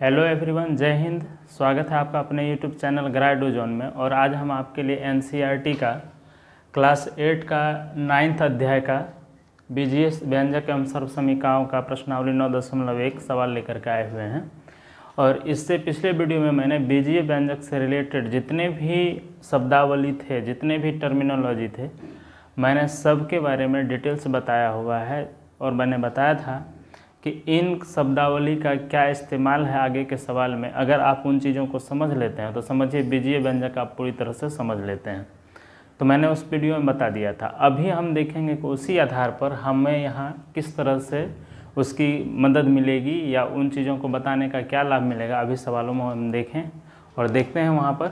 Hello everyone, जय हिंद। स्वागत है आपका अपने यूट्यूब चैनल ग्राइडो जोन में। और आज हम आपके लिए एनसीईआरटी का क्लास 8 का 9th अध्याय का बीजीएस व्यंजक एवं सर्वसमीकाओं का प्रश्नावली 9.1 सवाल लेकर के आए हुए हैं। और इससे पिछले वीडियो में मैंने बीजीय व्यंजक से रिलेटेड जितने भी शब्दावली थे, जितने भी टर्मिनोलॉजी थे, मैंने सब के बारे में डिटेल्स बताया हुआ है। और मैंने बताया था कि इन शब्दावली का क्या इस्तेमाल है आगे के सवाल में। अगर आप उन चीज़ों को समझ लेते हैं तो समझिए बीजीय व्यंजक आप पूरी तरह से समझ लेते हैं। तो मैंने उस वीडियो में बता दिया था। अभी हम देखेंगे कि उसी आधार पर हमें यहाँ किस तरह से उसकी मदद मिलेगी या उन चीज़ों को बताने का क्या लाभ मिलेगा, अभी सवालों में हम देखें और देखते हैं वहाँ पर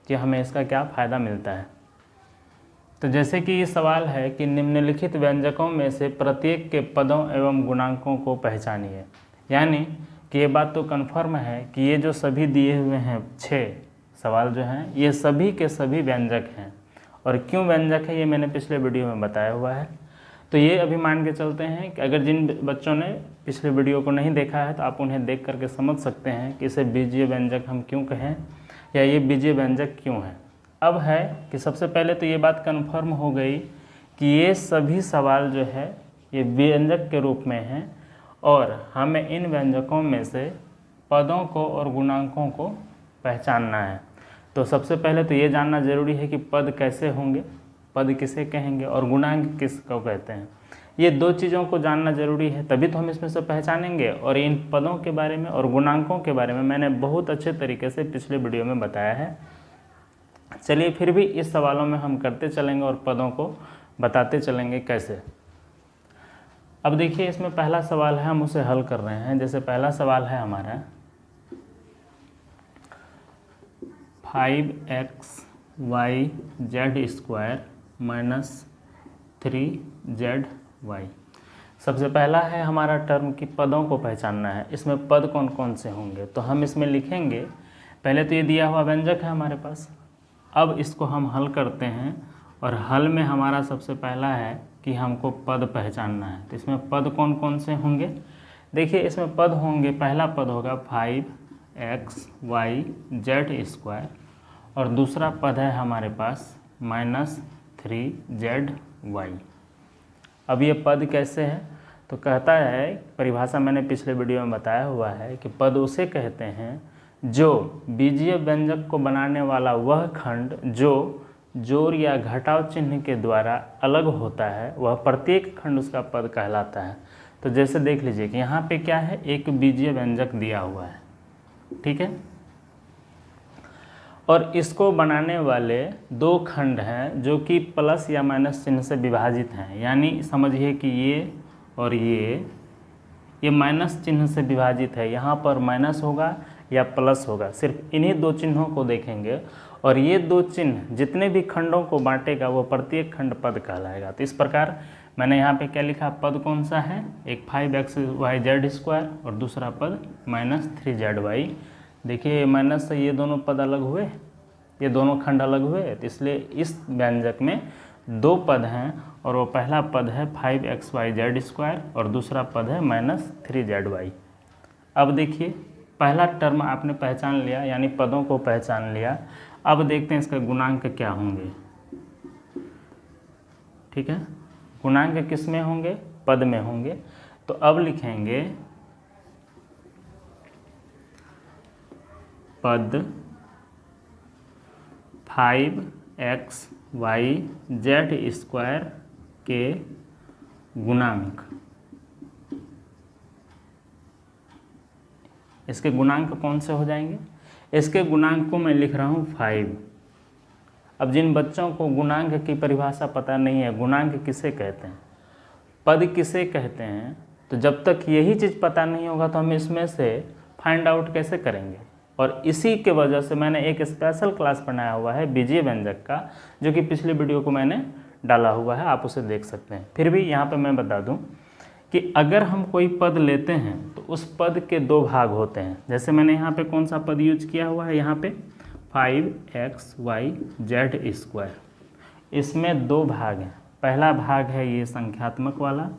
कि हमें इसका क्या फ़ायदा मिलता है। तो जैसे कि ये सवाल है कि निम्नलिखित व्यंजकों में से प्रत्येक के पदों एवं गुणांकों को पहचानिए। यानी कि ये बात तो कन्फर्म है कि ये जो सभी दिए हुए हैं 6 सवाल जो हैं ये सभी के सभी व्यंजक हैं। और क्यों व्यंजक है ये मैंने पिछले वीडियो में बताया हुआ है। तो ये अभी मान के चलते हैं कि अगर जिन बच्चों ने पिछले वीडियो को नहीं देखा है तो आप उन्हें देख करके समझ सकते हैं कि इसे बीजीय व्यंजक हम क्यों कहें या ये बीजीय व्यंजक क्यों है। अब है कि सबसे पहले तो ये बात कन्फर्म हो गई कि ये सभी सवाल जो है ये व्यंजक के रूप में हैं और हमें इन व्यंजकों में से पदों को और गुणांकों को पहचानना है। तो सबसे पहले तो ये जानना ज़रूरी है कि पद कैसे होंगे, पद किसे कहेंगे और गुणांक किसको कहते हैं। ये दो चीज़ों को जानना ज़रूरी है, तभी तो हम इसमें से पहचानेंगे। और इन पदों के बारे में और गुणांकों के बारे में मैंने बहुत अच्छे तरीके से पिछले वीडियो में बताया है। चलिए फिर भी इस सवालों में हम करते चलेंगे और पदों को बताते चलेंगे कैसे। अब देखिए इसमें पहला सवाल है, हम उसे हल कर रहे हैं। जैसे पहला सवाल है हमारा 5xyz² - 3zy। सबसे पहला है हमारा टर्म की पदों को पहचानना है। इसमें पद कौन कौन से होंगे तो हम इसमें लिखेंगे। पहले तो ये दिया हुआ व्यंजक है हमारे पास। अब इसको हम हल करते हैं और हल में हमारा सबसे पहला है कि हमको पद पहचानना है। तो इसमें पद कौन कौन से होंगे, देखिए इसमें पद होंगे, पहला पद होगा 5xyz² और दूसरा पद है हमारे पास -3zy। अब ये पद कैसे है तो कहता है, परिभाषा मैंने पिछले वीडियो में बताया हुआ है कि पद उसे कहते हैं जो बीजीय व्यंजक को बनाने वाला वह खंड जो जोड़ या घटाव चिन्ह के द्वारा अलग होता है, वह प्रत्येक खंड उसका पद कहलाता है। तो जैसे देख लीजिए कि यहाँ पे क्या है, एक बीजीय व्यंजक दिया हुआ है, ठीक है। और इसको बनाने वाले दो खंड हैं जो कि प्लस या माइनस चिन्ह से विभाजित हैं। यानी समझिए कि ये और ये माइनस चिन्ह से विभाजित है। यहाँ पर माइनस होगा या प्लस होगा, सिर्फ इन्हीं दो चिन्हों को देखेंगे। और ये दो चिन्ह जितने भी खंडों को बांटेगा वो प्रत्येक खंड पद कहलाएगा। तो इस प्रकार मैंने यहाँ पे क्या लिखा, पद कौन सा है, एक 5xyz² और दूसरा पद -3zy। देखिए माइनस से ये दोनों पद अलग हुए, ये दोनों खंड अलग हुए, तो इसलिए इस व्यंजक में दो पद हैं और वो पहला पद है 5xyz² और दूसरा पद है -3zy। अब देखिए पहला टर्म आपने पहचान लिया, यानी पदों को पहचान लिया। अब देखते हैं इसका गुणांक क्या होंगे, ठीक है। गुणांक किस में होंगे, पद में होंगे। तो अब लिखेंगे पद 5xyz² के गुणांक। इसके गुणांक कौन से हो जाएंगे, इसके गुणांक को मैं लिख रहा हूँ 5। अब जिन बच्चों को गुणांक की परिभाषा पता नहीं है, गुणांक किसे कहते हैं, पद किसे कहते हैं, तो जब तक यही चीज़ पता नहीं होगा तो हम इसमें से फाइंड आउट कैसे करेंगे। और इसी के वजह से मैंने एक स्पेशल क्लास बनाया हुआ है बीजीय व्यंजक का, जो कि पिछले वीडियो को मैंने डाला हुआ है, आप उसे देख सकते हैं। फिर भी यहाँ पर मैं बता दूँ कि अगर हम कोई पद लेते हैं तो उस पद के दो भाग होते हैं। जैसे मैंने यहाँ पे कौन सा पद यूज किया हुआ है, यहाँ पे 5xyz²। इसमें दो भाग हैं, पहला भाग है ये संख्यात्मक वाला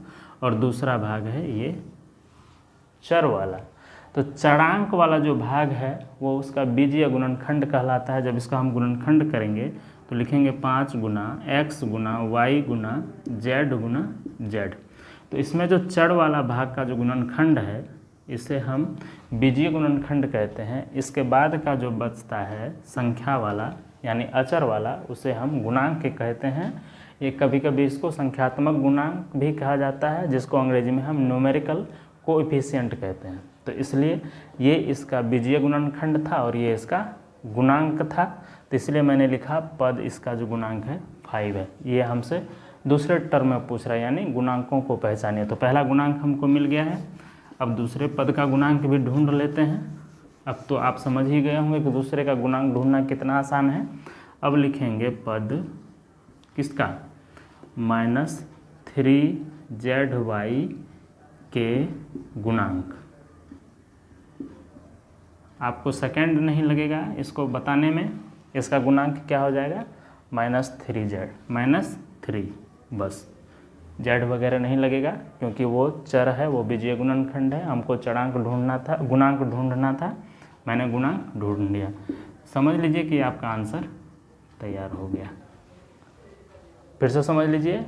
और दूसरा भाग है ये चर वाला। तो चरांक वाला जो भाग है वो उसका बीजीय गुणनखंड कहलाता है। जब इसका हम गुणनखंड करेंगे तो लिखेंगे 5 गुना x गुना y गुना z गुना z। तो इसमें जो चर वाला भाग का जो गुणनखंड है इसे हम बीजीय गुणनखंड कहते हैं। इसके बाद का जो बचता है संख्या वाला यानी अचर वाला उसे हम गुणांक कहते हैं। ये कभी कभी इसको संख्यात्मक गुणांक भी कहा जाता है, जिसको अंग्रेजी में हम न्यूमेरिकल कोएफिशिएंट कहते हैं। तो इसलिए ये इसका बीजीय गुणनखंड था और ये इसका गुणांक था। तो इसलिए मैंने लिखा पद इसका जो गुणांक है 5 है। ये हमसे दूसरे टर्म में पूछ रहा है, यानी गुणांकों को पहचानिए। तो पहला गुणांक हमको मिल गया है। अब दूसरे पद का गुणांक भी ढूंढ लेते हैं। अब तो आप समझ ही गए होंगे कि दूसरे का गुणांक ढूंढना कितना आसान है। अब लिखेंगे पद किसका, -3zy के गुणांक। आपको सेकंड नहीं लगेगा इसको बताने में। इसका गुणांक क्या हो जाएगा, -3z, -3 बस। z वगैरह नहीं लगेगा क्योंकि वो चर है, वो बीजीय गुणनखंड है। हमको चरांक ढूंढना था, गुणांक ढूंढना था। मैंने गुणांक ढूंढ लिया। समझ लीजिए कि आपका आंसर तैयार हो गया। फिर से समझ लीजिए,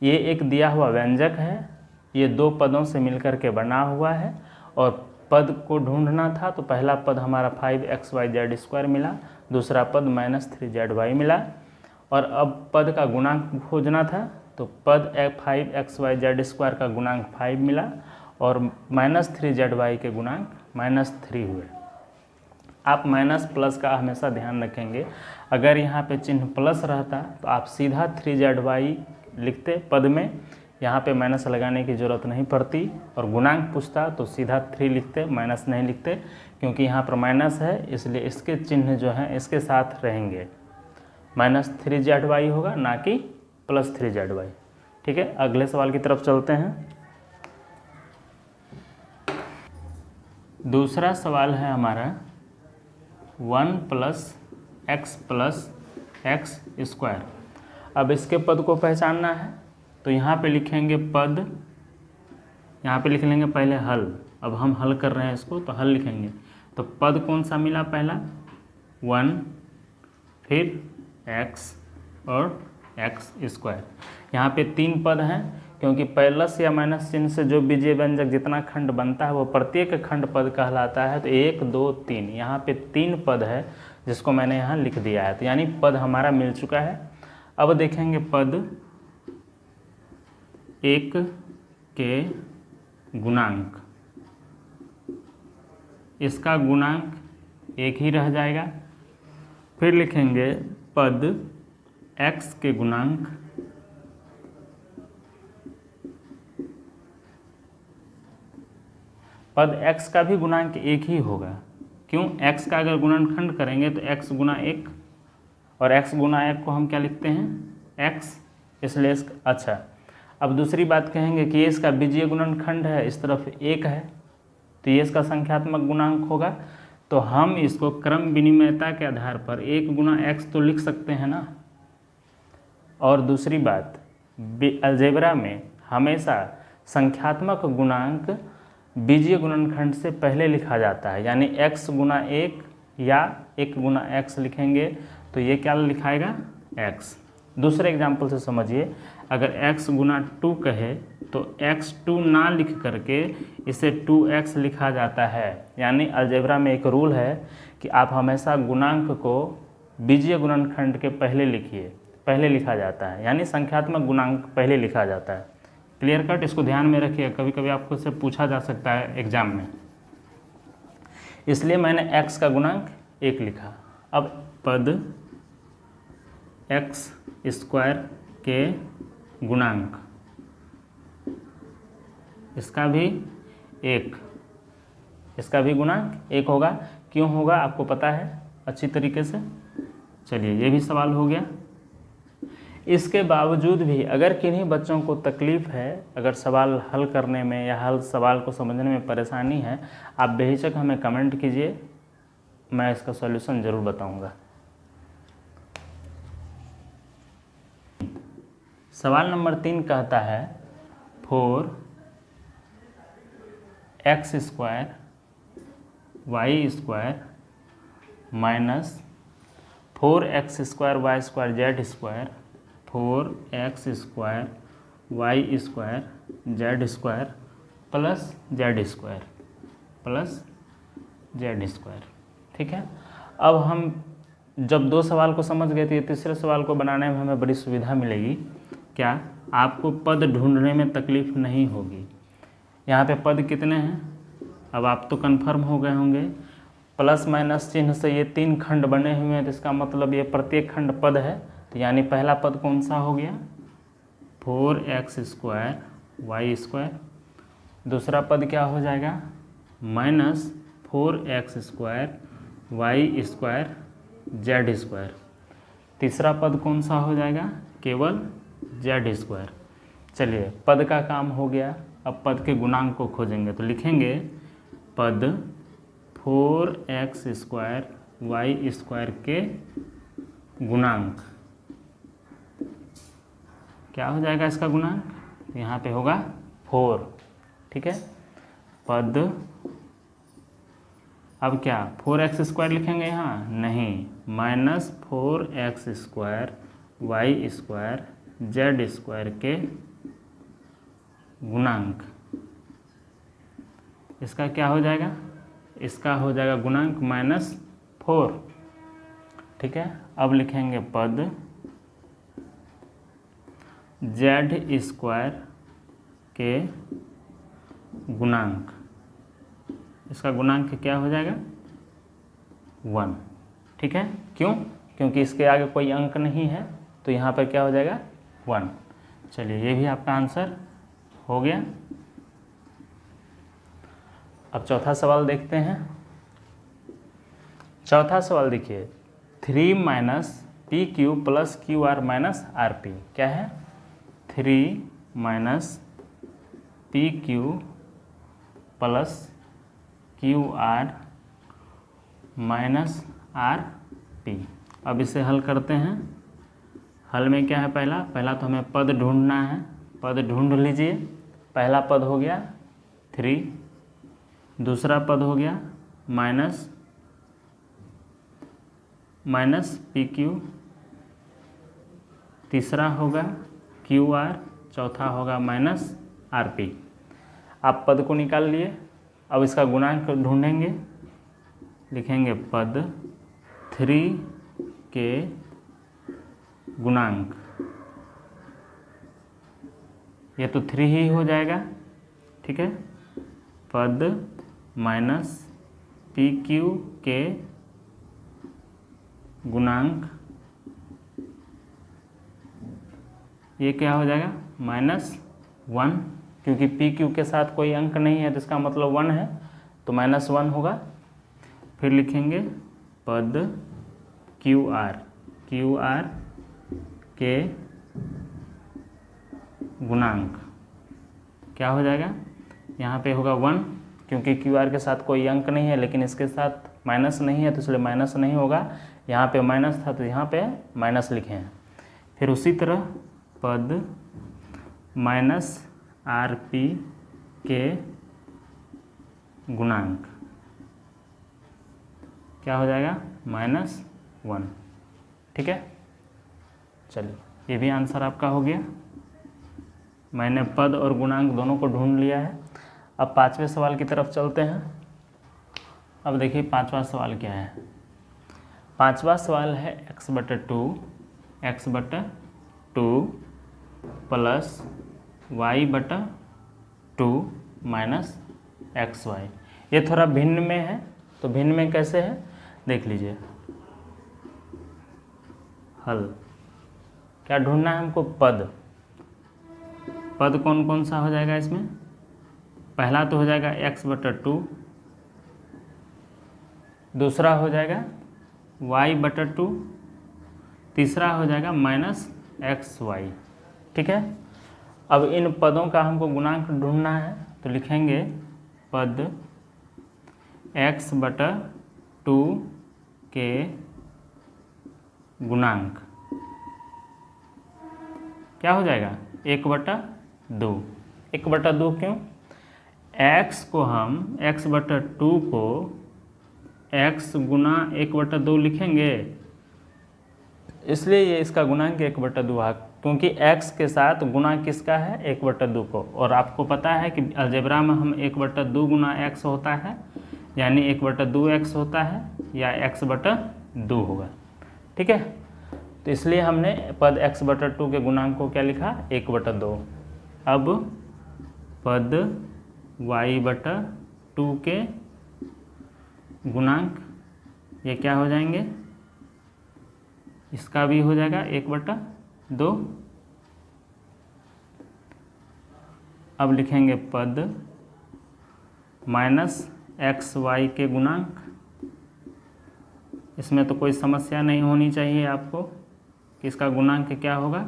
ये एक दिया हुआ व्यंजक है, ये दो पदों से मिलकर के बना हुआ है और पद को ढूंढना था। तो पहला पद हमारा 5xyz² मिला, दूसरा पद -3zy मिला। और अब पद का गुणांक खोजना था, तो पद 5xyz² का गुणांक 5 मिला और -3zy के गुणांक -3 हुए। आप माइनस प्लस का हमेशा ध्यान रखेंगे। अगर यहाँ पे चिन्ह प्लस रहता तो आप सीधा 3zy लिखते पद में, यहाँ पे माइनस लगाने की ज़रूरत नहीं पड़ती। और गुणांक पूछता तो सीधा 3 लिखते, माइनस नहीं लिखते, क्योंकि यहाँ पर माइनस है इसलिए इसके चिन्ह जो हैं इसके साथ रहेंगे। -3zy होगा, ना कि +3zy। ठीक है, अगले सवाल की तरफ चलते हैं। दूसरा सवाल है हमारा 1 + x + x²। अब इसके पद को पहचानना है। तो यहाँ पे लिखेंगे पद, यहाँ पे लिख लेंगे पहले हल। अब हम हल कर रहे हैं इसको, तो हल लिखेंगे। तो पद कौन सा मिला, पहला 1, फिर x और x²। यहाँ पे 3 पद हैं, क्योंकि प्लस या माइनस चिन्ह से जो बीजीय व्यंजक जितना खंड बनता है वो प्रत्येक खंड पद कहलाता है। तो 1, 2, 3, यहाँ पे 3 पद है जिसको मैंने यहाँ लिख दिया है। तो यानी पद हमारा मिल चुका है। अब देखेंगे पद 1 के गुणांक। इसका गुणांक 1 ही रह जाएगा। फिर लिखेंगे पद x के गुणांक। पद x का भी गुणांक 1 ही होगा। क्यों, x का अगर गुणनखंड करेंगे तो x गुना 1, और x गुना 1 को हम क्या लिखते हैं, x, इसलिए अच्छा। अब दूसरी बात कहेंगे कि ये इसका बीजीय गुणनखंड है, इस तरफ 1 है, तो ये इसका संख्यात्मक गुणांक होगा। तो हम इसको क्रम विनिमयता के आधार पर 1 गुना x तो लिख सकते हैं ना। और दूसरी बात, अलजेब्रा में हमेशा संख्यात्मक गुणांक बीजीय गुणनखंड से पहले लिखा जाता है। यानी x गुना 1 या 1 गुना x लिखेंगे तो ये क्या लिखाएगा, x। दूसरे एग्जाम्पल से समझिए, अगर x गुना 2 कहे तो x2 ना लिख करके इसे 2x लिखा जाता है। यानी अलजेब्रा में एक रूल है कि आप हमेशा गुणांक को बीजीय गुणनखंड के पहले लिखिए, पहले लिखा जाता है। यानी संख्यात्मक गुणांक पहले लिखा जाता है। क्लियर कट, इसको ध्यान में रखिए, कभी कभी आपको इससे पूछा जा सकता है एग्जाम में। इसलिए मैंने x का गुणांक 1 लिखा। अब पद x² के गुणांक, इसका भी 1, इसका भी गुणांक 1 होगा। क्यों होगा आपको पता है अच्छी तरीके से। चलिए, ये भी सवाल हो गया। इसके बावजूद भी अगर किन्हीं बच्चों को तकलीफ़ है, अगर सवाल हल करने में या सवाल को समझने में परेशानी है, आप बेहिचक हमें कमेंट कीजिए, मैं इसका सॉल्यूशन ज़रूर बताऊंगा। सवाल नंबर 3 कहता है 4x² Y square minus 4x square Y square Z square 4x square Y square Z square plus Z square. ठीक है, अब हम जब दो सवाल को समझ गए थे, तीसरे सवाल को बनाने में हमें बड़ी सुविधा मिलेगी। क्या? आपको पद ढूंढने में तकलीफ नहीं होगी। यहाँ पे पद कितने हैं अब आप तो कन्फर्म हो गए होंगे। प्लस माइनस चिन्ह से ये 3 खंड बने हुए हैं, तो इसका मतलब ये प्रत्येक खंड पद है। तो यानी पहला पद कौन सा हो गया? 4x square Y square. दूसरा पद क्या हो जाएगा? Minus 4x square Y square Z square. तीसरा पद कौन सा हो जाएगा? केवल जेड स्क्वायर। चलिए, पद का काम हो गया। अब पद के गुणांक को खोजेंगे, तो लिखेंगे पद 4x स्क्वायर वाई स्क्वायर के गुणांक। क्या हो जाएगा इसका गुणांक? यहाँ पे होगा 4। ठीक है, पद अब क्या 4x स्क्वायर लिखेंगे यहाँ? नहीं, minus 4x square Y square Z square के गुणांक। इसका क्या हो जाएगा? इसका हो जाएगा गुणांक -4। ठीक है, अब लिखेंगे पद जेड स्क्वायर के गुणांक। इसका गुणांक क्या हो जाएगा? 1। ठीक है, क्यों? क्योंकि इसके आगे कोई अंक नहीं है, तो यहाँ पर क्या हो जाएगा? 1। चलिए, ये भी आपका आंसर हो गया। अब चौथा सवाल देखते हैं। चौथा सवाल देखिए, 3 minus P Q plus Q R minus R P. क्या है? 3 minus P Q plus Q R minus R P. अब इसे हल करते हैं। हल में क्या है? पहला तो हमें पद ढूंढना है। पद ढूंढ लीजिए। पहला पद हो गया 3, दूसरा पद हो गया माइनस पी क्यू, तीसरा होगा क्यू आर, चौथा होगा माइनस आर पी। आप पद को निकाल लिए। अब इसका गुणांक ढूंढेंगे। लिखेंगे पद 3 के गुणांक। ये तो 3 ही हो जाएगा। ठीक है, पद माइनस पी क्यू के गुणांक, ये क्या हो जाएगा? -1, क्योंकि पी क्यू के साथ कोई अंक नहीं है, तो इसका मतलब 1 है, तो -1 होगा। फिर लिखेंगे पद क्यू आर के गुणांक। क्या हो जाएगा? यहाँ पे होगा 1, क्योंकि क्यू आर के साथ कोई अंक नहीं है, लेकिन इसके साथ माइनस नहीं है, तो इसलिए माइनस नहीं होगा। यहाँ पे माइनस था, तो यहाँ पे माइनस लिखे हैं। फिर उसी तरह पद माइनस आर पी के गुणांक। क्या हो जाएगा? -1। ठीक है, चलिए, ये भी आंसर आपका हो गया। मैंने पद और गुणांक दोनों को ढूंढ लिया है। अब 5वें सवाल की तरफ चलते हैं। अब देखिए 5वां सवाल क्या है। 5वां सवाल है x/2 plus y/2 minus xy। ये थोड़ा भिन्न में है, तो भिन्न में कैसे है देख लीजिए। हल क्या ढूंढना है हमको? पद कौन कौन सा हो जाएगा इसमें? पहला तो हो जाएगा x/2, दूसरा हो जाएगा y/2, तीसरा हो जाएगा -xy। ठीक है, अब इन पदों का हमको गुणांक ढूंढना है, तो लिखेंगे पद x/2 के गुणांक। क्या हो जाएगा? 1/2। 1/2 क्यों? x को हम x/2 को x गुना 1/2 लिखेंगे, इसलिए ये इसका गुणांक 1/2 है, क्योंकि x के साथ गुना किसका है 1/2 को। और आपको पता है कि अलजेब्रा में हम 1/2 गुना x होता है, यानी 1/2 x होता है या x/2 होगा। ठीक है, तो इसलिए हमने पद x/2 के गुणांक को क्या लिखा 1/2। अब पद y/2 के गुणांक ये क्या हो जाएंगे, इसका भी हो जाएगा 1/2। अब लिखेंगे पद -xy के गुणांक। इसमें तो कोई समस्या नहीं होनी चाहिए आपको कि इसका गुणांक क्या होगा,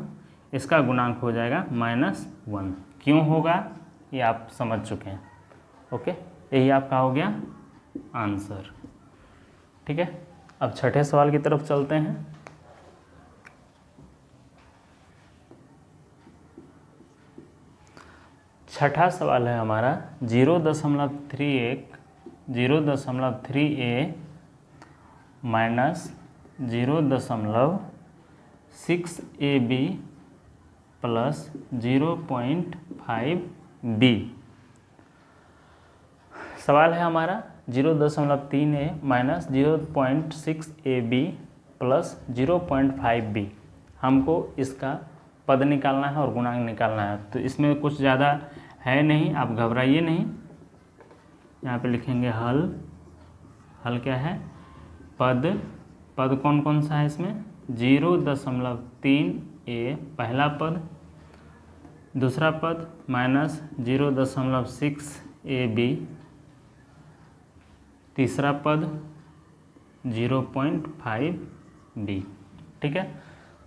इसका गुणांक हो जाएगा -1। क्यों होगा ये आप समझ चुके हैं। ओके, यही आपका हो गया आंसर। ठीक है, अब छठे सवाल की तरफ चलते हैं। छठा सवाल है हमारा 0.3a minus 0.6ab plus 0.5b। सवाल है हमारा 0.3a minus 0.6ab plus 0.5b। हमको इसका पद निकालना है और गुणांक निकालना है। तो इसमें कुछ ज़्यादा है नहीं, आप घबराइए नहीं। यहाँ पे लिखेंगे हल। हल क्या है, पद कौन कौन सा है इसमें, 0.3a पहला पद, दूसरा पद माइनस 0.6ab, तीसरा पद 0.5b। ठीक है,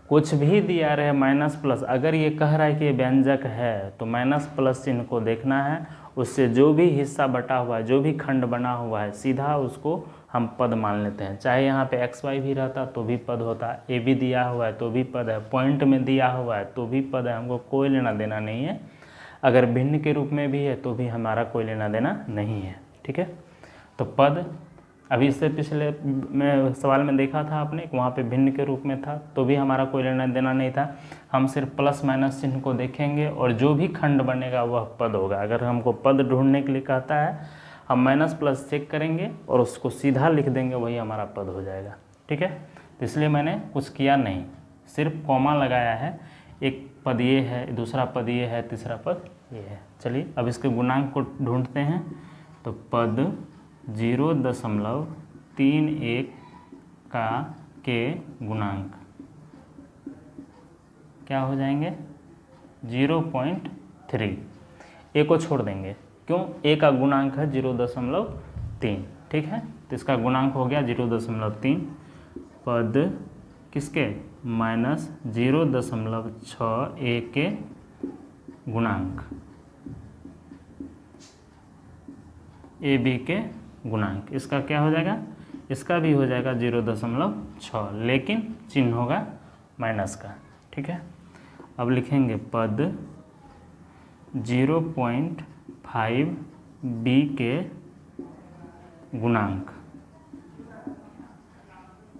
कुछ भी दिया रहे माइनस प्लस, अगर ये कह रहा है कि ये व्यंजक है तो माइनस प्लस चिन्ह को देखना है, उससे जो भी हिस्सा बटा हुआ है, जो भी खंड बना हुआ है, सीधा उसको हम पद मान लेते हैं। चाहे यहाँ पे xy भी रहता तो भी पद होता, ए भी दिया हुआ है तो भी पद है, पॉइंट में दिया हुआ है तो भी पद है, हमको कोई लेना देना नहीं है। अगर भिन्न के रूप में भी है तो भी हमारा कोई लेना देना नहीं है। ठीक है, तो पद अभी इससे पिछले में सवाल में देखा था आपने, वहाँ पे भिन्न के रूप में था तो भी हमारा कोई लेना देना नहीं था। हम सिर्फ प्लस माइनस चिन्ह को देखेंगे और जो भी खंड बनेगा वह पद होगा। अगर हमको पद ढूंढने के लिए कहता है, हम माइनस प्लस चेक करेंगे और उसको सीधा लिख देंगे, वही हमारा पद हो जाएगा। ठीक है, तो इसलिए मैंने कुछ किया नहीं, सिर्फ कॉमा लगाया है। एक पद ये है, दूसरा पद ये है, तीसरा पद ये है। चलिए अब इसके गुणांक को ढूंढते हैं। तो पद 0.31 के गुणांक क्या हो जाएंगे 0.3। ए को छोड़ देंगे, क्यों, ए का गुणांक है 0.3। ठीक है, तो इसका गुणांक हो गया 0.3। पद किसके माइनस 0.6a के गुणांक, ए बी के गुणांक, इसका क्या हो जाएगा, इसका भी हो जाएगा 0.6, लेकिन चिन्ह होगा माइनस का। ठीक है, अब लिखेंगे पद 0.5b के गुणांक,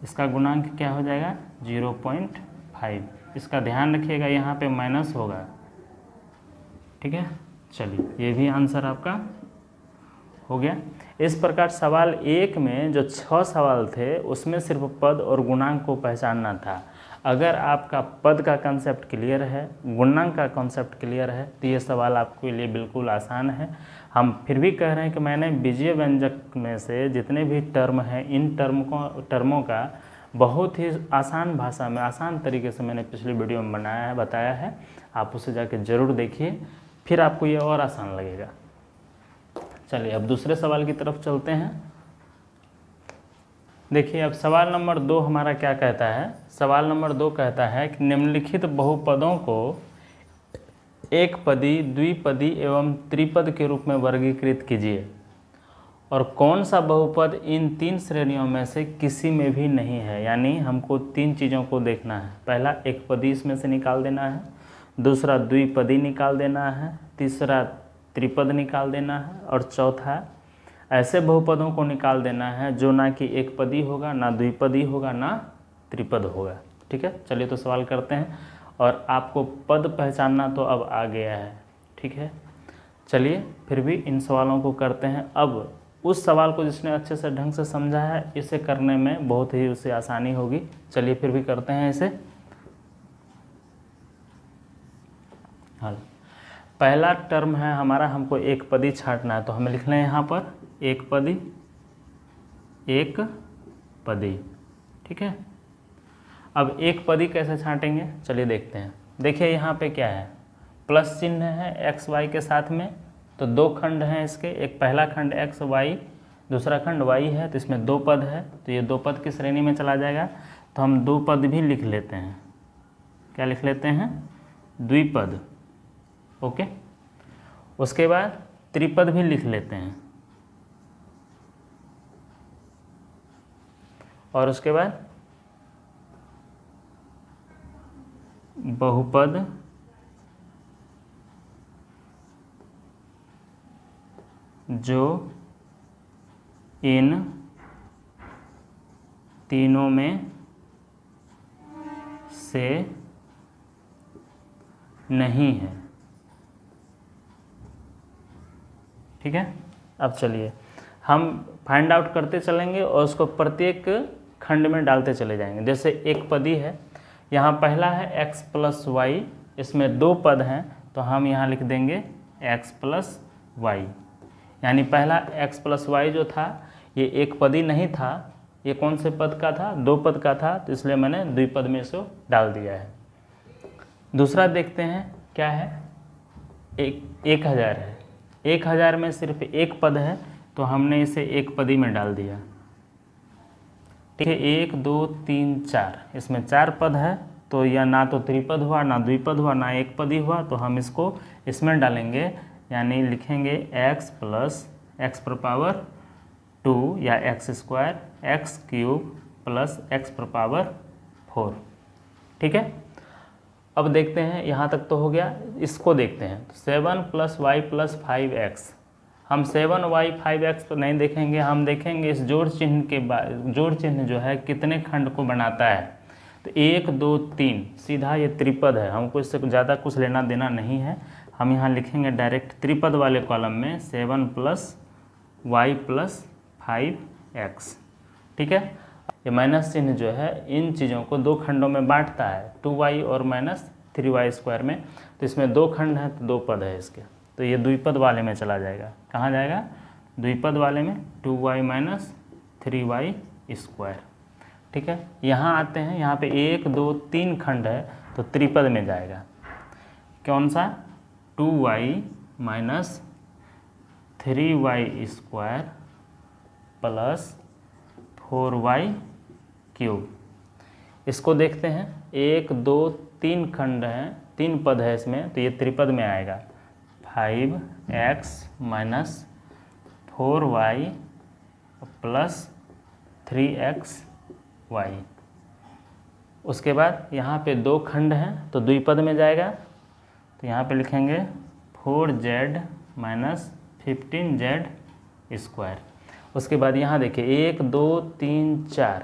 इसका गुणांक क्या हो जाएगा 0.5। इसका ध्यान रखिएगा यहाँ पे माइनस होगा। ठीक है, चलिए ये भी आंसर आपका हो गया। इस प्रकार सवाल 1 में जो 6 सवाल थे उसमें सिर्फ पद और गुणांक को पहचानना था। अगर आपका पद का कंसेप्ट क्लियर है, गुणांक का कंसेप्ट क्लियर है, तो ये सवाल आपके लिए बिल्कुल आसान है। हम फिर भी कह रहे हैं कि मैंने बीजीय व्यंजक में से जितने भी टर्म हैं, इन टर्मों का बहुत ही आसान भाषा में, आसान तरीके से मैंने पिछली वीडियो में बताया है। आप उसे जाके ज़रूर देखिए, फिर आपको ये और आसान लगेगा। चलिए अब दूसरे सवाल की तरफ चलते हैं। देखिए अब सवाल नंबर 2 हमारा क्या कहता है। सवाल नंबर 2 कहता है कि निम्नलिखित बहुपदों को एक पदी, द्विपदी एवं त्रिपद के रूप में वर्गीकृत कीजिए और कौन सा बहुपद इन 3 श्रेणियों में से किसी में भी नहीं है। यानी हमको 3 चीज़ों को देखना है। पहला एक पदी इसमें से निकाल देना है, दूसरा द्विपदी निकाल देना है, तीसरा त्रिपद निकाल देना है और चौथा ऐसे बहुपदों को निकाल देना है जो ना कि एक पदी होगा, ना द्विपदी होगा, ना त्रिपद होगा। ठीक है, चलिए तो सवाल करते हैं, और आपको पद पहचानना तो अब आ गया है। ठीक है, चलिए फिर भी इन सवालों को करते हैं। अब उस सवाल को जिसने अच्छे से ढंग से समझा है, इसे करने में बहुत ही उसे आसानी होगी। चलिए फिर भी करते हैं इसे। हल पहला टर्म है हमारा, हमको एक पदी छांटना है, तो हमें लिख लें यहाँ पर एक पदी, एक पदी। ठीक है, अब एक पदी कैसे छांटेंगे, चलिए देखते हैं। देखिए यहाँ पे क्या है, प्लस चिन्ह है एक्स वाई के साथ में, तो दो खंड हैं इसके, एक पहला खंड एक्स वाई, दूसरा खंड वाई है, तो इसमें दो पद है, तो ये दो पद की श्रेणी में चला जाएगा। तो हम दो पद भी लिख लेते हैं, क्या लिख लेते हैं, द्विपद। ओके, उसके बाद त्रिपद भी लिख लेते हैं, और उसके बाद बहुपद, जो इन तीनों में से नहीं है। ठीक है, अब चलिए हम फाइंड आउट करते चलेंगे और उसको प्रत्येक खंड में डालते चले जाएंगे। जैसे एक पदी है, यहाँ पहला है x प्लस वाई, इसमें दो पद हैं, तो हम यहाँ लिख देंगे x प्लस वाई, यानी पहला x प्लस वाई जो था ये एक पदी नहीं था, ये कौन से पद का था, दो पद का था, तो इसलिए मैंने द्विपद में इसको डाल दिया है। दूसरा देखते हैं क्या है, 1000 है, 1000 में सिर्फ एक पद है, तो हमने इसे एक पदी में डाल दिया। ठीक है, 1 2 3 4, इसमें 4 पद है, तो यह ना तो त्रिपद हुआ, ना द्विपद हुआ, ना एक पदी हुआ, तो हम इसको इसमें डालेंगे, यानी लिखेंगे x प्लस एक्स पर पावर 2 या x square x cube plus x पर पावर 4। ठीक है, अब देखते हैं, यहाँ तक तो हो गया। इसको देखते हैं, 7 प्लस वाई प्लस 5x, हम 7y 5x तो नहीं देखेंगे, हम देखेंगे इस जोड़ चिन्ह के बाद, जोड़ चिन्ह जो है कितने खंड को बनाता है। तो 1 2 3 सीधा ये त्रिपद है, हमको इससे ज़्यादा कुछ लेना देना नहीं है। हम यहाँ लिखेंगे डायरेक्ट त्रिपद वाले कॉलम में 7 प्लस वाई प्लस 5x। ठीक है, ये माइनस चिन्ह जो है इन चीज़ों को दो खंडों में बांटता है, 2y और माइनस 3y स्क्वायर में। तो इसमें दो खंड हैं, तो दो पद है इसके, तो ये द्विपद वाले में चला जाएगा। कहाँ जाएगा, द्विपद वाले में, 2y माइनस 3y स्क्वायर। ठीक है, यहाँ आते हैं, यहाँ पे 1 2 3 खंड है, तो त्रिपद में जाएगा। कौन सा, 2y minus 3y square plus 4y cube. इसको देखते हैं, 1 2 3 खंड हैं, 3 पद है इसमें, तो ये त्रिपद में आएगा। 5x minus 4y plus 3xy। उसके बाद यहाँ पे दो खंड हैं, तो द्विपद में जाएगा, तो यहाँ पे लिखेंगे 4z माइनस 15z स्क्वायर। उसके बाद यहाँ देखिए 1 2 3 4,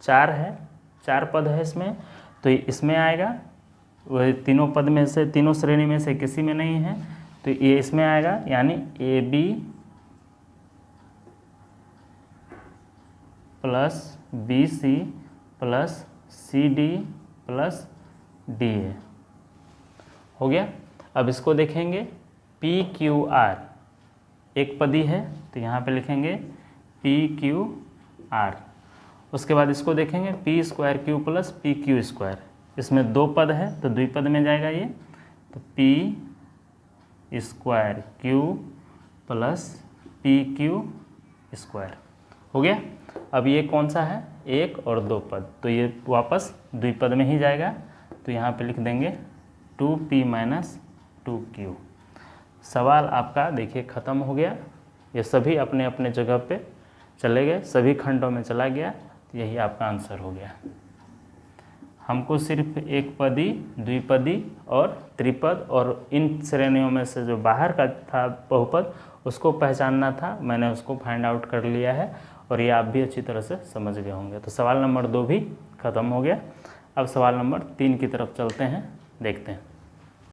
4 है, 4 पद है इसमें, तो इसमें आएगा। वह तीनों पद में से, तीनों श्रेणी में से किसी में नहीं है, तो ये इसमें आएगा, यानी AB plus BC plus CD plus DA हो गया। अब इसको देखेंगे, PQR एक पदी है, तो यहाँ पे लिखेंगे PQR। उसके बाद इसको देखेंगे P square Q plus P Q square, इसमें दो पद है, तो द्विपद में जाएगा ये, तो P square Q plus P Q square हो गया। अब ये कौन सा है, एक और दो पद, तो ये वापस द्विपद में ही जाएगा, तो यहाँ पे लिख देंगे 2p माइनस 2q। सवाल आपका देखिए ख़त्म हो गया, ये सभी अपने अपने जगह पे चले गए, सभी खंडों में चला गया, तो यही आपका आंसर हो गया। हमको सिर्फ एक पदी, द्विपदी और त्रिपद और इन श्रेणियों में से जो बाहर का था बहुपद, उसको पहचानना था, मैंने उसको फाइंड आउट कर लिया है और ये आप भी अच्छी तरह से समझ गए होंगे। तो सवाल नंबर 2 भी ख़त्म हो गया। अब सवाल नंबर 3 की तरफ चलते हैं, देखते हैं।